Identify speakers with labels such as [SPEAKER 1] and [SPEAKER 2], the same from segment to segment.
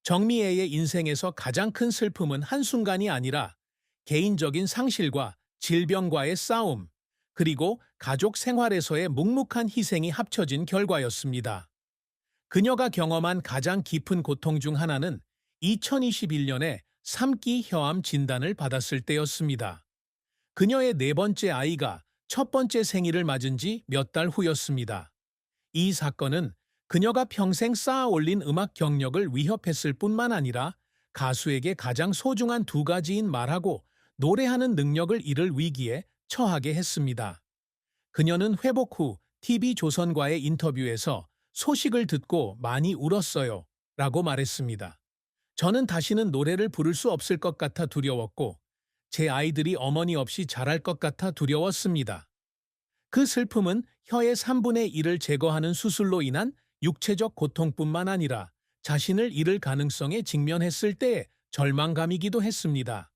[SPEAKER 1] 정미애의 인생에서 가장 큰 슬픔은 한순간이 아니라 개인적인 상실과 질병과의 싸움, 그리고 가족 생활에서의 묵묵한 희생이 합쳐진 결과였습니다. 그녀가 경험한 가장 깊은 고통 중 하나는 2021년에 3기 혀암 진단을 받았을 때였습니다. 그녀의 네 번째 아이가 첫 번째 생일을 맞은 지 몇 달 후였습니다. 이 사건은 그녀가 평생 쌓아 올린 음악 경력을 위협했을 뿐만 아니라 가수에게 가장 소중한 두 가지인 말하고 노래하는 능력을 잃을 위기에 처하게 했습니다. 그녀는 회복 후 TV조선과의 인터뷰에서 소식을 듣고 많이 울었어요 라고 말했습니다. 저는 다시는 노래를 부를 수 없을 것 같아 두려웠고 제 아이들이 어머니 없이 자랄 것 같아 두려웠습니다. 그 슬픔은 혀의 3분의 1을 제거하는 수술로 인한 육체적 고통뿐만 아니라 자신을 잃을 가능성에 직면했을 때의 절망감이기도 했습니다.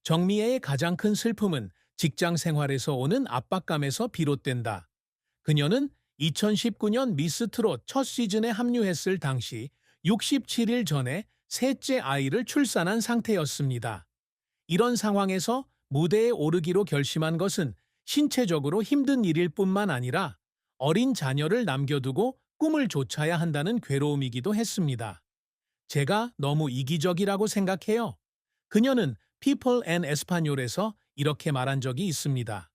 [SPEAKER 1] 정미애의 가장 큰 슬픔은 직장 생활에서 오는 압박감에서 비롯된다. 그녀는 2019년 미스 트롯 첫 시즌에 합류했을 당시 67일 전에 셋째 아이를 출산한 상태였습니다. 이런 상황에서 무대에 오르기로 결심한 것은 신체적으로 힘든 일일 뿐만 아니라 어린 자녀를 남겨두고 꿈을 좇아야 한다는 괴로움이기도 했습니다. 제가 너무 이기적이라고 생각해요. 그녀는 People and Español에서 이렇게 말한 적이 있습니다.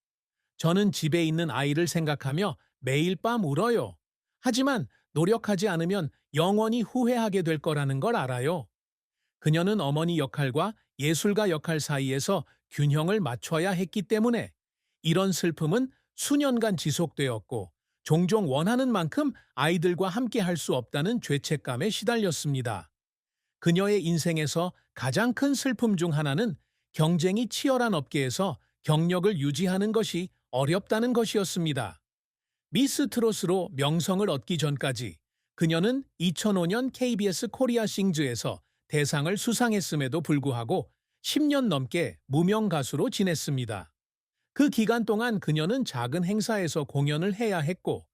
[SPEAKER 1] 저는 집에 있는 아이를 생각하며 매일 밤 울어요. 하지만 노력하지 않으면 영원히 후회하게 될 거라는 걸 알아요. 그녀는 어머니 역할과 예술가 역할 사이에서 균형을 맞춰야 했기 때문에 이런 슬픔은 수년간 지속되었고 종종 원하는 만큼 아이들과 함께 할 수 없다는 죄책감에 시달렸습니다. 그녀의 인생에서 가장 큰 슬픔 중 하나는 경쟁이 치열한 업계에서 경력을 유지하는 것이 어렵다는 것이었습니다. 미스 트롯으로 명성을 얻기 전까지 그녀는 2005년 KBS 코리아 싱즈에서 대상을 수상했음에도 불구하고 10년 넘게 무명 가수로 지냈습니다. 그 기간 동안 그녀는 작은 행사에서 공연을 해야 했고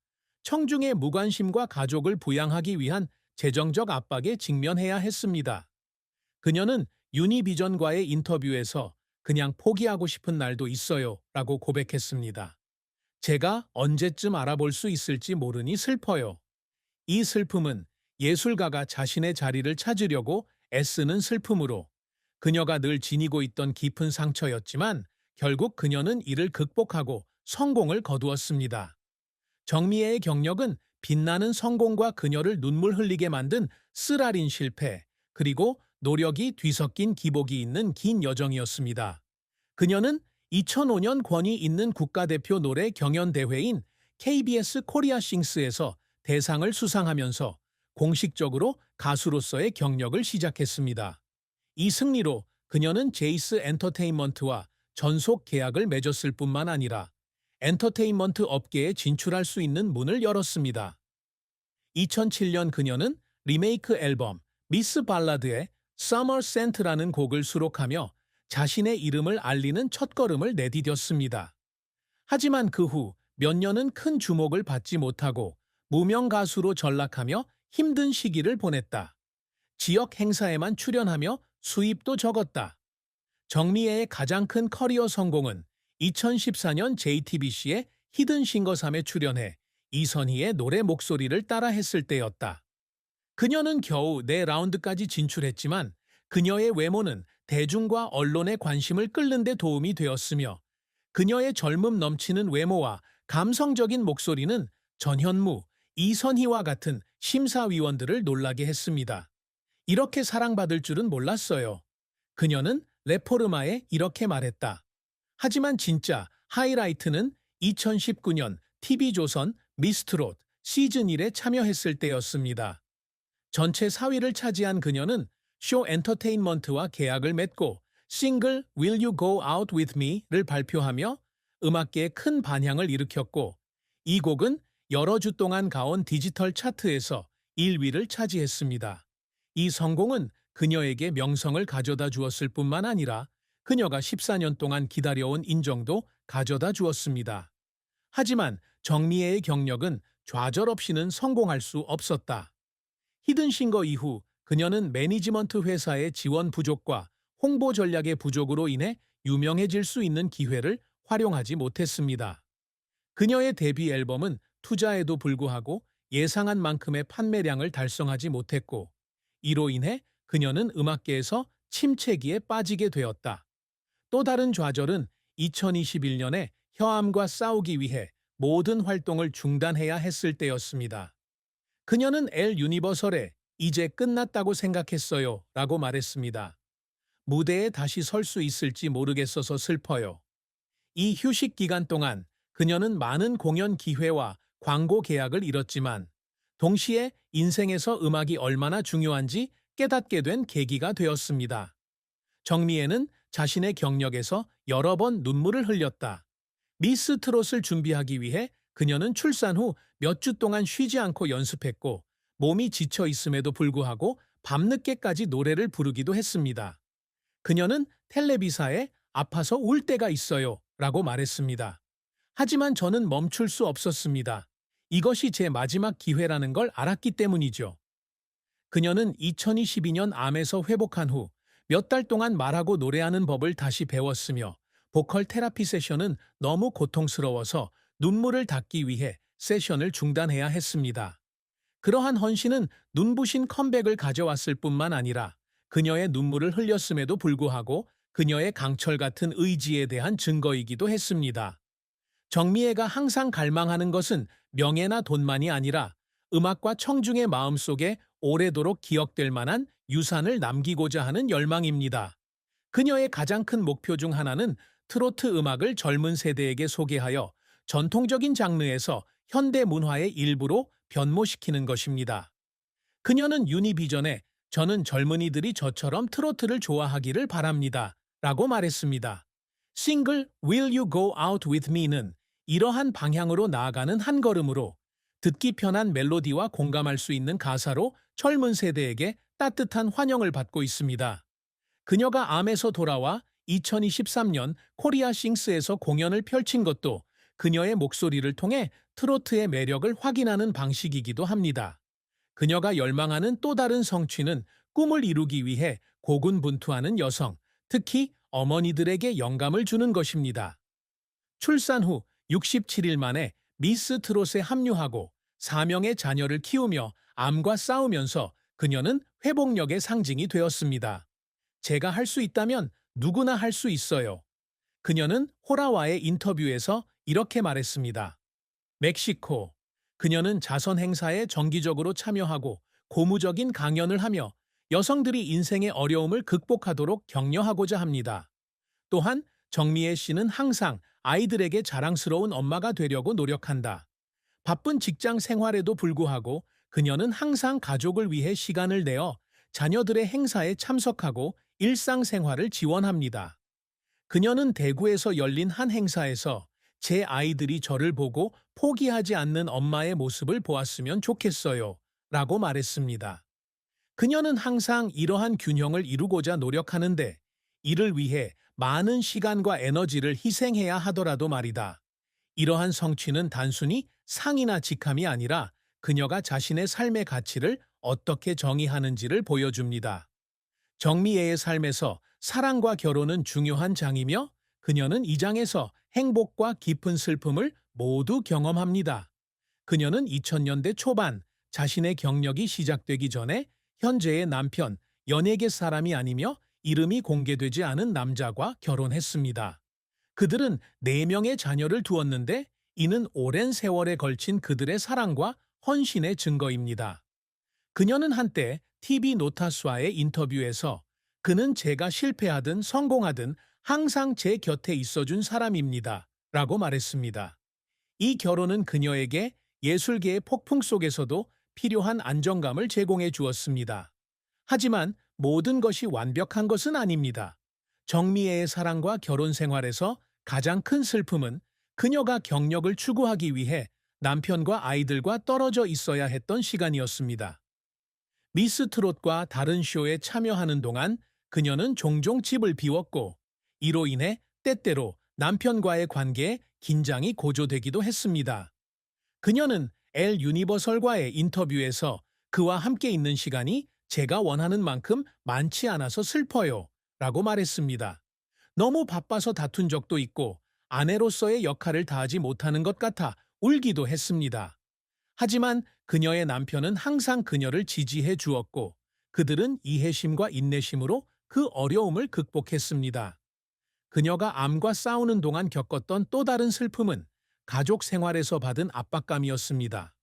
[SPEAKER 1] 청중의 무관심과 가족을 부양하기 위한 재정적 압박에 직면해야 했습니다. 그녀는 유니비전과의 인터뷰에서 그냥 포기하고 싶은 날도 있어요 라고 고백했습니다. 제가 언제쯤 알아볼 수 있을지 모르니 슬퍼요. 이 슬픔은 예술가가 자신의 자리를 찾으려고 애쓰는 슬픔으로 그녀가 늘 지니고 있던 깊은 상처였지만 결국 그녀는 이를 극복하고 성공을 거두었습니다. 정미애의 경력은 빛나는 성공과 그녀를 눈물 흘리게 만든 쓰라린 실패, 그리고 노력이 뒤섞인 기복이 있는 긴 여정이었습니다. 그녀는 2005년 권위 있는 국가대표 노래 경연대회인 KBS 코리아 싱스에서 대상을 수상하면서 공식적으로 가수로서의 경력을 시작했습니다. 이 승리로 그녀는 제이스 엔터테인먼트와 전속 계약을 맺었을 뿐만 아니라 엔터테인먼트 업계에 진출할 수 있는 문을 열었습니다. 2007년 그녀는 리메이크 앨범 미스 발라드의 Summer Scent라는 곡을 수록하며 자신의 이름을 알리는 첫걸음을 내디뎠습니다. 하지만 그 후 몇 년은 큰 주목을 받지 못하고 무명 가수로 전락하며 힘든 시기를 보냈다. 지역 행사에만 출연하며 수입도 적었다. 정미애의 가장 큰 커리어 성공은 2014년 JTBC의 히든싱거 3에 출연해 이선희의 노래 목소리를 따라 했을 때였다. 그녀는 겨우 4라운드까지 진출했지만 그녀의 외모는 대중과 언론의 관심을 끌는 데 도움이 되었으며 그녀의 젊음 넘치는 외모와 감성적인 목소리는 전현무, 이선희와 같은 심사위원들을 놀라게 했습니다. 이렇게 사랑받을 줄은 몰랐어요. 그녀는 레포르마에 이렇게 말했다. 하지만 진짜 하이라이트는 2019년 TV조선 미스트롯 시즌 1에 참여했을 때였습니다. 전체 4위를 차지한 그녀는 쇼 엔터테인먼트와 계약을 맺고 싱글 Will You Go Out With Me를 발표하며 음악계에 큰 반향을 일으켰고 이 곡은 여러 주 동안 가온 디지털 차트에서 1위를 차지했습니다. 이 성공은 그녀에게 명성을 가져다 주었을 뿐만 아니라 그녀가 14년 동안 기다려온 인정도 가져다 주었습니다. 하지만 정미애의 경력은 좌절없이는 성공할 수 없었다. 히든싱거 이후 그녀는 매니지먼트 회사의 지원 부족과 홍보 전략의 부족으로 인해 유명해질 수 있는 기회를 활용하지 못했습니다. 그녀의 데뷔 앨범은 투자에도 불구하고 예상한 만큼의 판매량을 달성하지 못했고, 이로 인해 그녀는 음악계에서 침체기에 빠지게 되었다. 또 다른 좌절은 2021년에 혀암과 싸우기 위해 모든 활동을 중단해야 했을 때였습니다. 그녀는 엘 유니버설에 이제 끝났다고 생각했어요 라고 말했습니다. 무대에 다시 설 수 있을지 모르겠어서 슬퍼요. 이 휴식 기간 동안 그녀는 많은 공연 기회와 광고 계약을 잃었지만 동시에 인생에서 음악이 얼마나 중요한지 깨닫게 된 계기가 되었습니다. 정미애는 자신의 경력에서 여러 번 눈물을 흘렸다. 미스 트롯을 준비하기 위해 그녀는 출산 후 몇 주 동안 쉬지 않고 연습했고 몸이 지쳐 있음에도 불구하고 밤늦게까지 노래를 부르기도 했습니다. 그녀는 텔레비사에 아파서 울 때가 있어요 라고 말했습니다. 하지만 저는 멈출 수 없었습니다. 이것이 제 마지막 기회라는 걸 알았기 때문이죠. 그녀는 2022년 암에서 회복한 후 몇 달 동안 말하고 노래하는 법을 다시 배웠으며 보컬 테라피 세션은 너무 고통스러워서 눈물을 닦기 위해 세션을 중단해야 했습니다. 그러한 헌신은 눈부신 컴백을 가져왔을 뿐만 아니라 그녀의 눈물을 흘렸음에도 불구하고 그녀의 강철 같은 의지에 대한 증거이기도 했습니다. 정미애가 항상 갈망하는 것은 명예나 돈만이 아니라 음악과 청중의 마음속에 오래도록 기억될 만한 유산을 남기고자 하는 열망입니다. 그녀의 가장 큰 목표 중 하나는 트로트 음악을 젊은 세대에게 소개하여 전통적인 장르에서 현대 문화의 일부로 변모시키는 것입니다. 그녀는 유니비전에 저는 젊은이들이 저처럼 트로트를 좋아하기를 바랍니다. 라고 말했습니다. 싱글 Will You Go Out With Me는 이러한 방향으로 나아가는 한 걸음으로 듣기 편한 멜로디와 공감할 수 있는 가사로 젊은 세대에게 따뜻한 환영을 받고 있습니다. 그녀가 암에서 돌아와 2023년 코리아 싱스에서 공연을 펼친 것도 그녀의 목소리를 통해 트로트의 매력을 확인하는 방식이기도 합니다. 그녀가 열망하는 또 다른 성취는 꿈을 이루기 위해 고군분투하는 여성, 특히 어머니들에게 영감을 주는 것입니다. 출산 후 67일 만에 미스 트롯에 합류하고 4명의 자녀를 키우며 암과 싸우면서 그녀는 회복력의 상징이 되었습니다. 제가 할 수 있다면 누구나 할 수 있어요. 그녀는 호라와의 인터뷰에서 이렇게 말했습니다. 멕시코. 그녀는 자선 행사에 정기적으로 참여하고 고무적인 강연을 하며 여성들이 인생의 어려움을 극복하도록 격려하고자 합니다. 또한 정미애 씨는 항상 아이들에게 자랑스러운 엄마가 되려고 노력한다. 바쁜 직장 생활에도 불구하고 그녀는 항상 가족을 위해 시간을 내어 자녀들의 행사에 참석하고 일상생활을 지원합니다. 그녀는 대구에서 열린 한 행사에서 제 아이들이 저를 보고 포기하지 않는 엄마의 모습을 보았으면 좋겠어요. 라고 말했습니다. 그녀는 항상 이러한 균형을 이루고자 노력하는데 이를 위해 많은 시간과 에너지를 희생해야 하더라도 말이다. 이러한 성취는 단순히 상이나 직함이 아니라 그녀가 자신의 삶의 가치를 어떻게 정의하는지를 보여줍니다. 정미애의 삶에서 사랑과 결혼은 중요한 장이며 그녀는 이 장에서 행복과 깊은 슬픔을 모두 경험합니다. 그녀는 2000년대 초반 자신의 경력이 시작되기 전에 현재의 남편, 연예계 사람이 아니며 이름이 공개되지 않은 남자와 결혼했습니다. 그들은 4명의 자녀를 두었는데 이는 오랜 세월에 걸친 그들의 사랑과 헌신의 증거입니다. 그녀는 한때 TV 노타스와의 인터뷰에서 그는 제가 실패하든 성공하든 항상 제 곁에 있어준 사람입니다. 라고 말했습니다. 이 결혼은 그녀에게 예술계의 폭풍 속에서도 필요한 안정감을 제공해 주었습니다. 하지만 모든 것이 완벽한 것은 아닙니다. 정미애의 사랑과 결혼 생활에서 가장 큰 슬픔은 그녀가 경력을 추구하기 위해 남편과 아이들과 떨어져 있어야 했던 시간이었습니다. 미스 트롯과 다른 쇼에 참여하는 동안 그녀는 종종 집을 비웠고 이로 인해 때때로 남편과의 관계에 긴장이 고조되기도 했습니다. 그녀는 엘 유니버설과의 인터뷰에서 그와 함께 있는 시간이 제가 원하는 만큼 많지 않아서 슬퍼요. 라고 말했습니다. 너무 바빠서 다툰 적도 있고 아내로서의 역할을 다하지 못하는 것 같아 울기도 했습니다. 하지만 그녀의 남편은 항상 그녀를 지지해 주었고 그들은 이해심과 인내심으로 그 어려움을 극복했습니다. 그녀가 암과 싸우는 동안 겪었던 또 다른 슬픔은 가족 생활에서 받은 압박감이었습니다.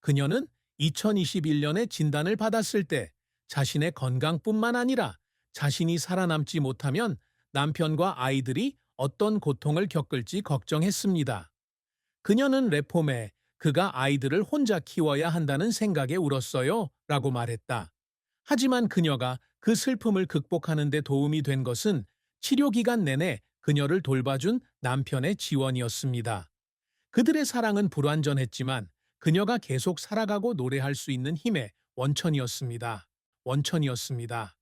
[SPEAKER 1] 그녀는 2021년에 진단을 받았을 때 자신의 건강뿐만 아니라 자신이 살아남지 못하면 남편과 아이들이 어떤 고통을 겪을지 걱정했습니다. 그녀는 레폼에 그가 아이들을 혼자 키워야 한다는 생각에 울었어요 라고 말했다. 하지만 그녀가 그 슬픔을 극복하는 데 도움이 된 것은 치료 기간 내내 그녀를 돌봐준 남편의 지원이었습니다. 그들의 사랑은 불완전했지만 그녀가 계속 살아가고 노래할 수 있는 힘의 원천이었습니다. 원천이었습니다.